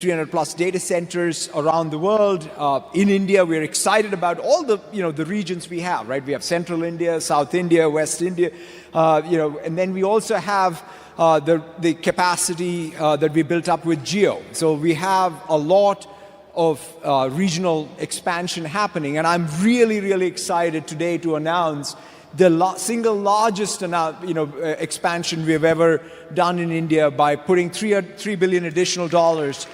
300 plus data centers around the world. In India, we're excited about all the the regions we have, right? We have Central India, South India, West India, and then we also have the capacity that we built up with Geo. So we have a lot of regional expansion happening, and I'm really, really excited today to announce the single largest expansion we have ever done in India by putting $3 billion additional dollars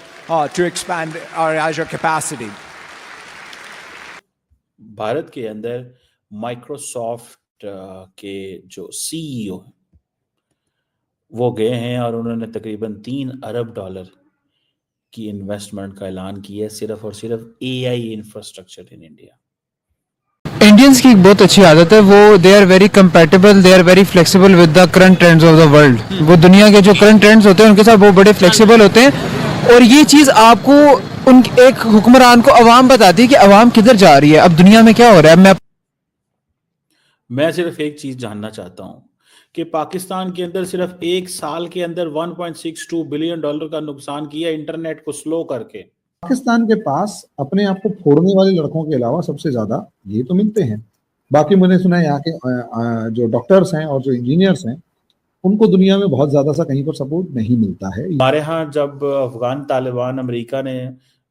to expand our Azure capacity. Bharat के अंदर Microsoft के जो CEO वो गए हैं और उन्होंने तकरीबन $3 अरब की इन्वेस्टमेंट का ऐलान किया है सिर्फ और सिर्फ AI infrastructure in India. Indians की एक बहुत अच्छी आदत है, वो they are very compatible, they are very flexible with the current trends of the world. वो दुनिया के जो करंट ट्रेंड्स होते हैं उनके साथ वो बड़े फ्लेक्सिबल होते हैं, और ये चीज़ आपको उन एक हुक्मरान को अवाम बताती है कि अवाम किधर जा रही है, अब दुनिया में क्या हो रहा है। मैं सिर्फ एक चीज़ जानना चाहता हूँ कि पाकिस्तान के अंदर सिर्फ एक साल के अंदर $1.62 बिलियन का नुकसान किया इंटरनेट को स्लो करके। पाकिस्तान के पास अपने आप को फोड़ने वाले लड़कों के अलावा सबसे ज्यादा ये तो मिलते हैं। बाकी मैंने सुना है यहाँ के जो डॉक्टर्स हैं और जो इंजीनियर्स हैं उनको दुनिया में बहुत ज्यादा सा कहीं पर सपोर्ट नहीं मिलता है। हमारे यहाँ जब अफगान तालिबान अमेरिका ने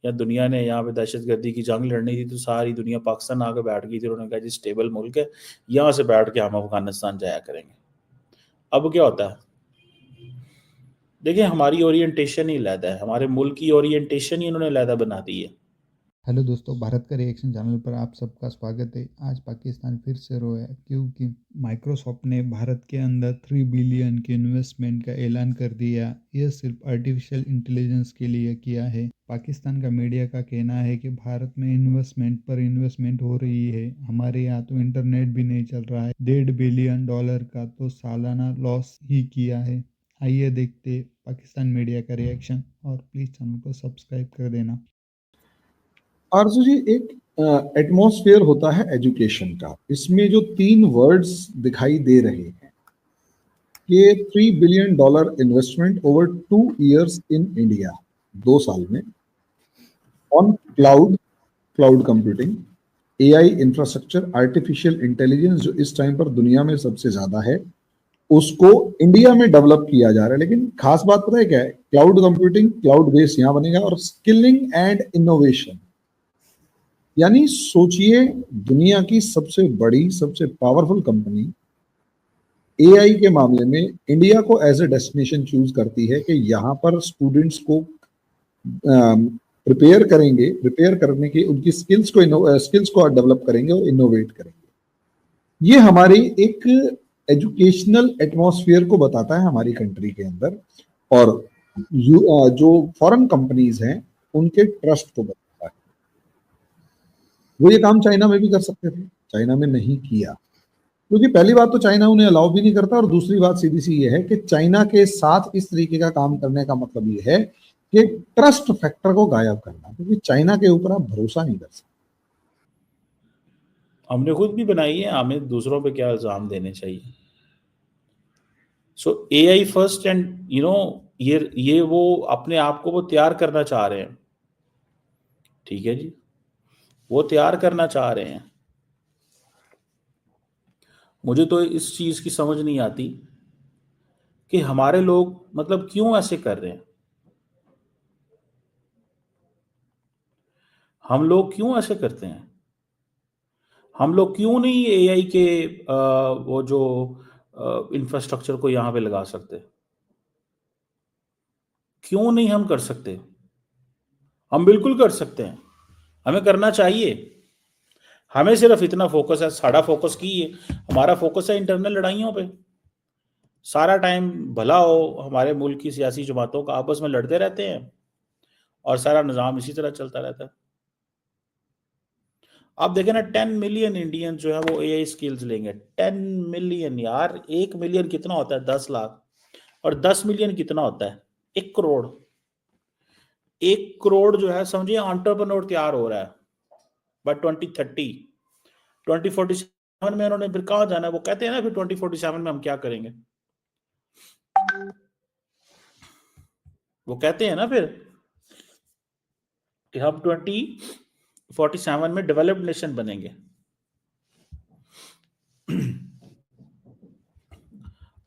या दुनिया ने यहाँ पे दहशतगर्दी की जंग लड़नी थी तो सारी दुनिया पाकिस्तान आके बैठ गई थी। उन्होंने कहा जी स्टेबल मुल्क है, यहाँ से बैठ के हम अफगानिस्तान जाया करेंगे। अब क्या होता है, देखिए हमारी ओरिएंटेशन ही अलग है, हमारे मुल्क की ओरिएंटेशन ही उन्होंने अलग बना दी है। हेलो दोस्तों, भारत का रिएक्शन चैनल पर आप सबका स्वागत है। आज पाकिस्तान फिर से रोया क्योंकि माइक्रोसॉफ्ट ने भारत के अंदर 3 बिलियन की इन्वेस्टमेंट का ऐलान कर दिया। यह सिर्फ आर्टिफिशियल इंटेलिजेंस के लिए किया है। पाकिस्तान का मीडिया का कहना है कि भारत में इन्वेस्टमेंट पर इन्वेस्टमेंट हो रही है, हमारे यहाँ तो इंटरनेट भी नहीं चल रहा है। $1.5 बिलियन का तो सालाना लॉस ही किया है। आइए देखते पाकिस्तान मीडिया का रिएक्शन, और प्लीज़ चैनल को सब्सक्राइब कर देना। आरजू जी, एक एटमॉस्फेयर होता है एजुकेशन का, इसमें जो 3 वर्ड्स दिखाई दे रहे हैं कि $3 billion investment over 2 years in India, 2 साल में, on cloud computing, AI infrastructure, artificial intelligence जो इस टाइम पर दुनिया में सबसे ज्यादा है, उसको इंडिया में डेवलप किया जा रहा है। लेकिन खास बात पता है क्या है? क्लाउड कंप्यूटिंग, क्लाउड बेस यहाँ बनेगा, और स्किलिंग एंड इनोवेशन। यानी सोचिए, दुनिया की सबसे बड़ी सबसे पावरफुल कंपनी एआई के मामले में इंडिया को एज ए डेस्टिनेशन चूज करती है कि यहाँ पर स्टूडेंट्स को प्रिपेयर करेंगे, प्रिपेयर करने के उनकी स्किल्स को डेवलप करेंगे और इनोवेट करेंगे। ये हमारी एक एजुकेशनल एटमॉस्फेयर को बताता है हमारी कंट्री के अंदर, और जो फॉरेन कंपनीज हैं उनके ट्रस्ट को बताता है। वो ये काम चाइना में भी कर सकते थे, चाइना में नहीं किया, क्योंकि पहली बात तो चाइना उन्हें अलाउ भी नहीं करता, और दूसरी बात सीधी सी ये है कि चाइना के साथ इस तरीके का काम करने का मतलब ये है कि ट्रस्ट फैक्टर को गायब करना, क्योंकि चाइना के ऊपर आप भरोसा नहीं कर सकते। हमने खुद भी बनाई है, हमें दूसरों पे क्या इल्जाम देने चाहिए। सो एआई फर्स्ट, एंड ये वो अपने आप को वो तैयार करना चाह रहे हैं, ठीक है जी, वो तैयार करना चाह रहे हैं। मुझे तो इस चीज की समझ नहीं आती कि हमारे लोग मतलब क्यों ऐसे कर रहे हैं। हम लोग क्यों ऐसे करते हैं? हम लोग क्यों नहीं एआई के वो जो इंफ्रास्ट्रक्चर को यहां पे लगा सकते? क्यों नहीं हम कर सकते? हम बिल्कुल कर सकते हैं, हमें करना चाहिए। हमें सिर्फ इतना फोकस है, सारा फोकस की है, हमारा फोकस है इंटरनल लड़ाइयों पे। सारा टाइम भला हो हमारे मुल्क की सियासी जमातों का आपस में लड़ते रहते हैं और सारा निज़ाम इसी तरह चलता रहता है। आप देखें ना, 10 मिलियन इंडियन जो है वो एआई स्किल्स लेंगे। 10 मिलियन यार, 1 मिलियन कितना होता है? 10 लाख, और 10 मिलियन कितना होता है? 1 करोड़। 1 करोड़ जो है समझिए एंटरप्रेन्योर तैयार हो रहा है बाय 2030। 2047 में उन्होंने फिर कहां जाना है? वो कहते हैं ना फिर 2047 में हम क्या करेंगे, वो कहते हैं ना फिर कि हम 2047 में डेवलप्ड नेशन बनेंगे।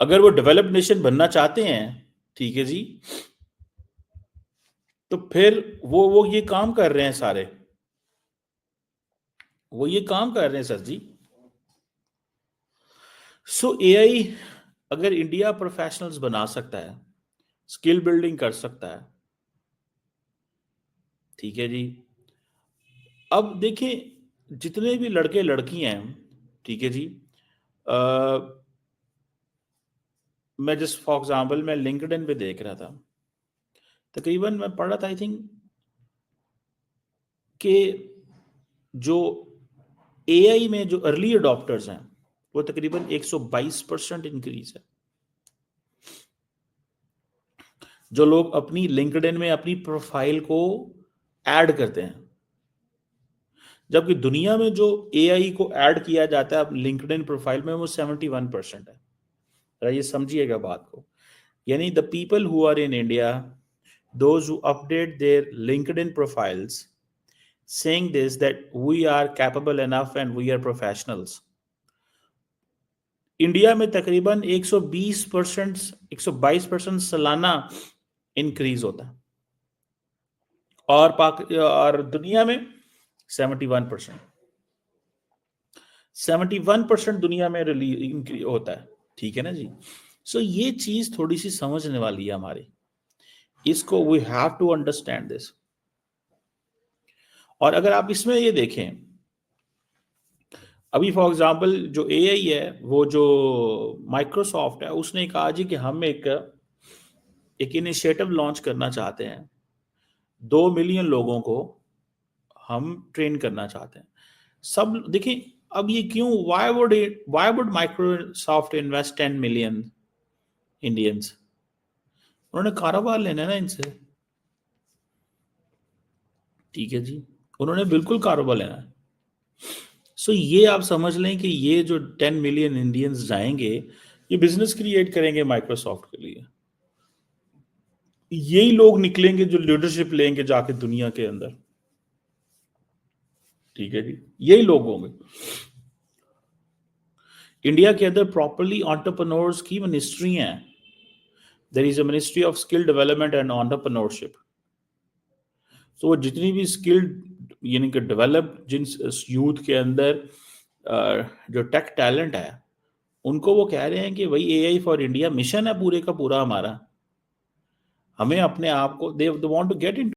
अगर वो डेवलप्ड नेशन बनना चाहते हैं, ठीक है जी, तो फिर वो ये काम कर रहे हैं सारे, वो ये काम कर रहे हैं सर जी। सो एआई अगर इंडिया प्रोफेशनल्स बना सकता है, स्किल बिल्डिंग कर सकता है, ठीक है जी। अब देखिए जितने भी लड़के लड़कियां हैं, ठीक है जी, मैं जस्ट फॉर एग्जांपल मैं लिंक्डइन पे देख रहा था, तकरीबन मैं पढ़ रहा था, आई थिंक कि जो एआई में जो अर्ली अडॉप्टर्स हैं वो तकरीबन 122% इंक्रीज है। जो लोग अपनी लिंक्डइन में अपनी प्रोफाइल को ऐड करते हैं, जबकि दुनिया में जो एआई को ऐड किया जाता है लिंक्डइन प्रोफाइल में वो 71% है। ये समझिएगा बात को, यानी the people who are in India, those who update their LinkedIn profiles saying this that we are capable enough and we are professionals, India में तकरीबन 122% सालाना इंक्रीज होता है, और दुनिया में 71% दुनिया में इंक्रीज होता है, ठीक है ना जी। सो ये चीज थोड़ी सी समझने वाली है हमारी, इसको we have to understand this. और अगर आप इसमें ये देखें, अभी फॉर एग्जांपल जो एआई है, वो जो माइक्रोसॉफ्ट है, उसने कहा जी कि हम एक इनिशिएटिव लॉन्च करना चाहते हैं, 2 मिलियन लोगों को हम ट्रेन करना चाहते हैं। सब देखिए अब ये क्यों, why would Microsoft invest 10 million Indians? उन्होंने कारोबार लेना है ना इनसे, ठीक है जी, उन्होंने बिल्कुल कारोबार लेना है। सो ये आप समझ लें कि ये जो 10 मिलियन इंडियंस जाएंगे, ये बिजनेस क्रिएट करेंगे माइक्रोसॉफ्ट के लिए। यही लोग निकलेंगे जो लीडरशिप लेंगे जाके दुनिया के अंदर, ठीक है जी, यही लोग होंगे। इंडिया के अंदर प्रॉपरली एंटरप्रेन्योर्स की मिनिस्ट्री है, there is a ministry of skill development and entrepreneurship. तो वो जितनी भी स्किल्ड यानी कि डेवलप जिन यूथ के अंदर जो टेक टैलेंट है, उनको वो कह रहे हैं कि भाई एआई फॉर इंडिया मिशन है पूरे का पूरा हमारा, हमें अपने आप को they want to get in